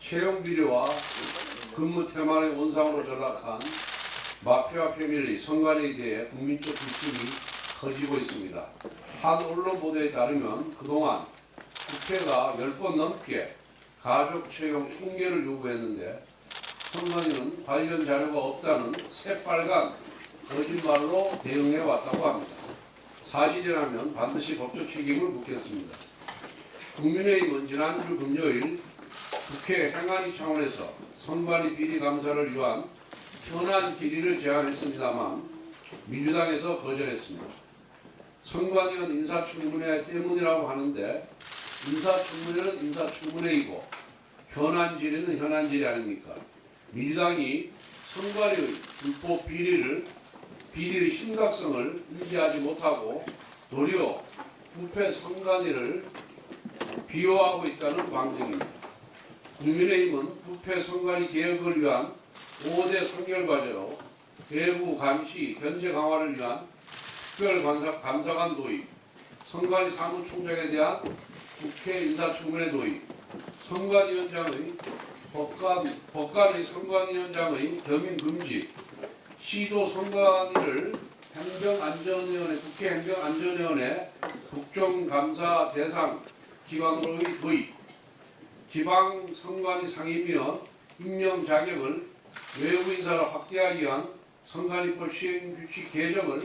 채용 비리와 근무 태만의 온상으로 전락한 마피아 패밀리 선관위에 대해 국민적 불신이 커지고 있습니다. 한 언론 보도에 따르면 그동안 국회가 10번 넘게 가족 채용 통계를 요구했는데 선관위는 관련 자료가 없다는 새빨간 거짓말로 대응해 왔다고 합니다. 사실이라면 반드시 법적 책임을 묻겠습니다. 국민의힘은 지난주 금요일 국회 행안위 차원에서 선관위 비리 감사를 위한 현안 질의를 제안했습니다만 민주당에서 거절했습니다. 선관위원 인사청문회 때문이라고 하는데 인사청문회는 인사청문회이고 현안 질의는 현안 질의 아닙니까? 민주당이 선관위의 불법 비리의 심각성을 인지하지 못하고 도리어 부패 선관위를 비호하고 있다는 방증입니다. 국민의힘은 부패 선관위 개혁을 위한 5대 선결과제로 외부 감시, 견제 강화를 위한 특별감사관 도입, 선관위 사무총장에 대한 국회 인사청문회 도입, 선관위원장의 법관의 선관위원장의 겸임 금지, 시도 선관위를 행정안전위원회, 국회 행정안전위원회 국정감사 대상 기관으로의 도입, 지방 선관위 상임위원 임명 자격을 외부 인사로 확대하기 위한 선관위법 시행규칙 개정을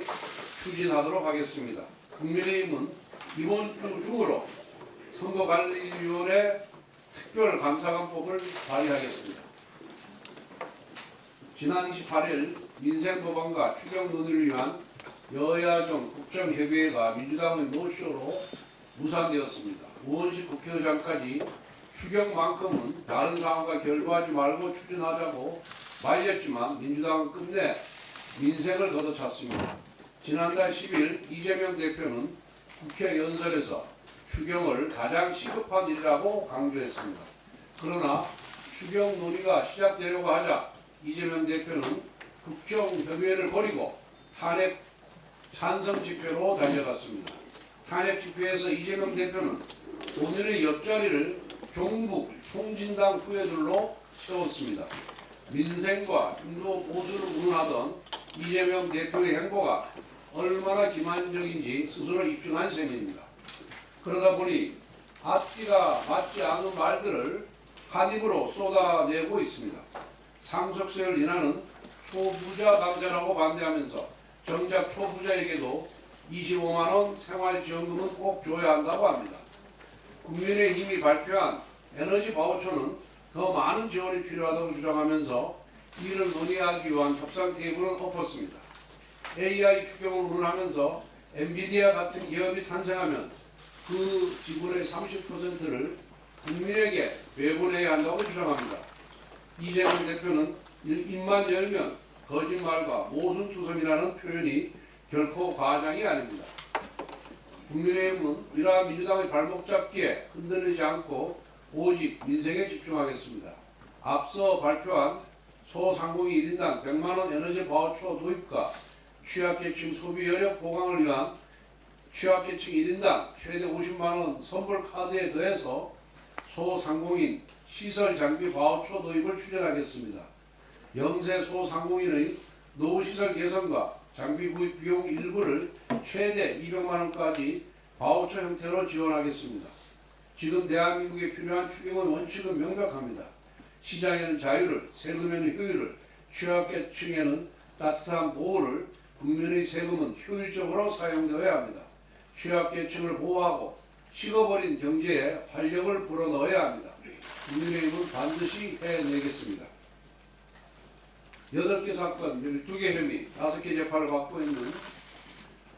추진하도록 하겠습니다. 국민의힘은 이번 주 중으로 선거관리위원회 특별감사관법을 발의하겠습니다. 지난 28일 민생법안과 추경 논의를 위한 여야정 국정협의회가 민주당의 노쇼로 무산되었습니다. 우원식 국회의장까지 추경만큼은 다른 사안과 결부하지 말고 추진하자고 말렸지만 민주당은 끝내 민생을 걷어찼습니다. 지난달 10일 이재명 대표는 국회 연설에서 추경을 가장 시급한 일이라고 강조했습니다. 그러나 추경 논의가 시작되려고 하자 이재명 대표는 국정협의회를 버리고 탄핵 찬성 집회로 달려갔습니다. 탄핵 집회에서 이재명 대표는 본인의 옆자리를 종북 통진당 후예들로 채웠습니다. 민생과 중도 보수를 운운하던 이재명 대표의 행보가 얼마나 기만적인지 스스로 입증한 셈입니다. 그러다 보니 앞뒤가 맞지 않은 말들을 한 입으로 쏟아내고 있습니다. 상속세를 인하는 초부자 감세라고 반대하면서 정작 초부자에게도 25만 원 생활지원금은 꼭 줘야 한다고 합니다. 국민의힘이 발표한 에너지 바우처는 더 많은 지원이 필요하다고 주장하면서 이를 논의하기 위한 협상 테이블은 엎었습니다. AI 추경을 운운하면서 엔비디아 같은 기업이 탄생하면 그 지분의 30%를 국민에게 배분해야 한다고 주장합니다. 이재명 대표는 입만 열면 거짓말과 모순투성이라는 표현이 결코 과장이 아닙니다. 국민의힘은 이러한 민주당의 발목 잡기에 흔들리지 않고 오직 민생에 집중하겠습니다. 앞서 발표한 소상공인 1인당 100만 원 에너지 바우처 도입과 취약계층 소비 여력 보강을 위한 취약계층 1인당 최대 50만 원 선불 카드에 더해서 소상공인 시설 장비 바우처 도입을 추진하겠습니다. 영세 소상공인의 노후시설 개선과 장비 구입 비용 일부를 최대 200만 원까지 바우처 형태로 지원하겠습니다. 지금 대한민국에 필요한 추경의 원칙은 명백합니다. 시장에는 자유를, 세금에는 효율을, 취약계층에는 따뜻한 보호를, 국민의 세금은 효율적으로 사용되어야 합니다. 취약계층을 보호하고 식어버린 경제에 활력을 불어넣어야 합니다. 국민의힘은 반드시 해내겠습니다. 8개 사건, 12개 혐의, 5개 재판을 받고 있는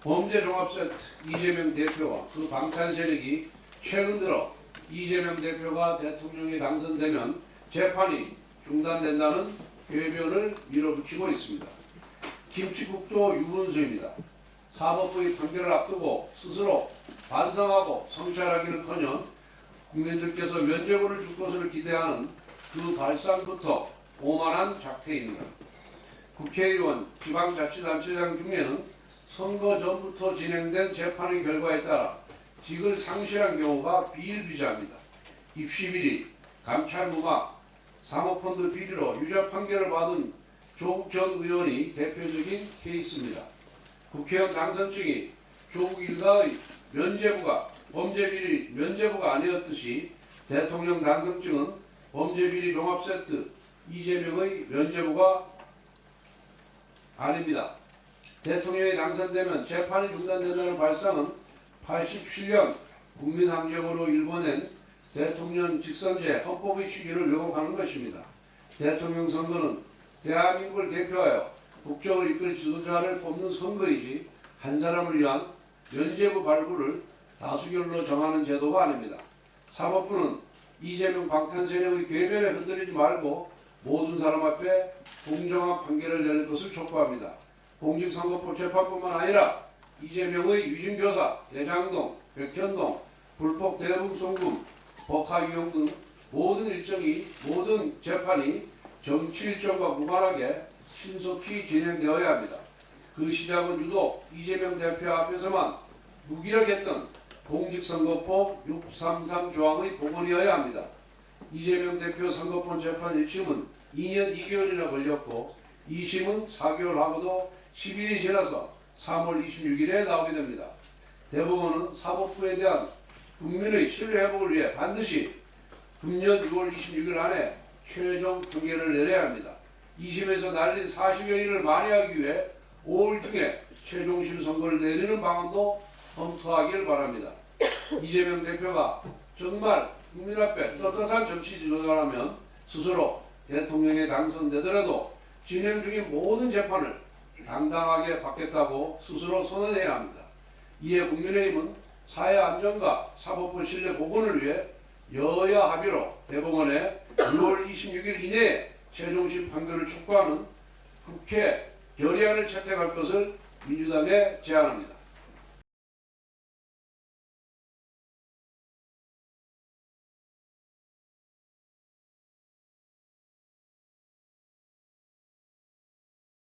범죄종합세트 이재명 대표와 그 방탄세력이 최근 들어 이재명 대표가 대통령에 당선되면 재판이 중단된다는 궤변을 밀어붙이고 있습니다. 김치국도 유분수입니다. 사법부의 판결을 앞두고 스스로 반성하고 성찰하기는커녕 국민들께서 면죄부를 줄 것을 기대하는 그 발상부터 오만한 작태입니다. 국회의원, 지방자치단체장 중에는 선거 전부터 진행된 재판의 결과에 따라 직을 상실한 경우가 비일비재합니다. 입시비리, 감찰무막, 사모펀드 비리로 유죄 판결을 받은 조국 전 의원이 대표적인 케이스입니다. 국회의원 당선증이 조국 일가의 면죄부가 범죄비리 면죄부가 아니었듯이 대통령 당선증은 범죄비리 종합세트 이재명의 면죄부가 아닙니다. 대통령이 당선되면 재판이 중단된다는 발상은 87년 국민항쟁으로 일궈낸 대통령 직선제 헌법의 취지를 왜곡하는 것입니다. 대통령 선거는 대한민국을 대표하여 국정을 이끌 지도자를 뽑는 선거이지 한 사람을 위한 면죄부 발부를 다수결로 정하는 제도가 아닙니다. 사법부는 이재명 방탄세력의 궤변에 흔들리지 말고 모든 사람 앞에 공정한 판결을 내릴 것을 촉구합니다. 공직선거법 재판뿐만 아니라 이재명의 유진교사, 대장동, 백현동, 불법 대북송금, 법화유용 등 모든 재판이 정치 일정과 무관하게 신속히 진행되어야 합니다. 그 시작은 유독 이재명 대표 앞에서만 무기력했던 공직선거법 633 조항의 복원이어야 합니다. 이재명 대표 선거법 재판 1심은 2년 2개월이나 걸렸고 2심은 4개월 하고도 10일이 지나서 3월 26일에 나오게 됩니다. 대법원은 사법부에 대한 국민의 신뢰 회복을 위해 반드시 금년 6월 26일 안에 최종 판결을 내려야 합니다. 2심에서 날린 40여일을 만회하기 위해 5월 중에 최종심 선고를 내리는 방안도 검토하길 바랍니다. 이재명 대표가 정말 국민 앞에 떳떳한 정치 지도자라면 스스로 대통령에 당선되더라도 진행 중인 모든 재판을 당당하게 받겠다고 스스로 선언해야 합니다. 이에 국민의힘은 사회 안정과 사법부 신뢰 복원을 위해 여야 합의로 대법원에 6월 26일 이내에 최종심 판결을 촉구하는 국회 결의안을 채택할 것을 민주당에 제안합니다.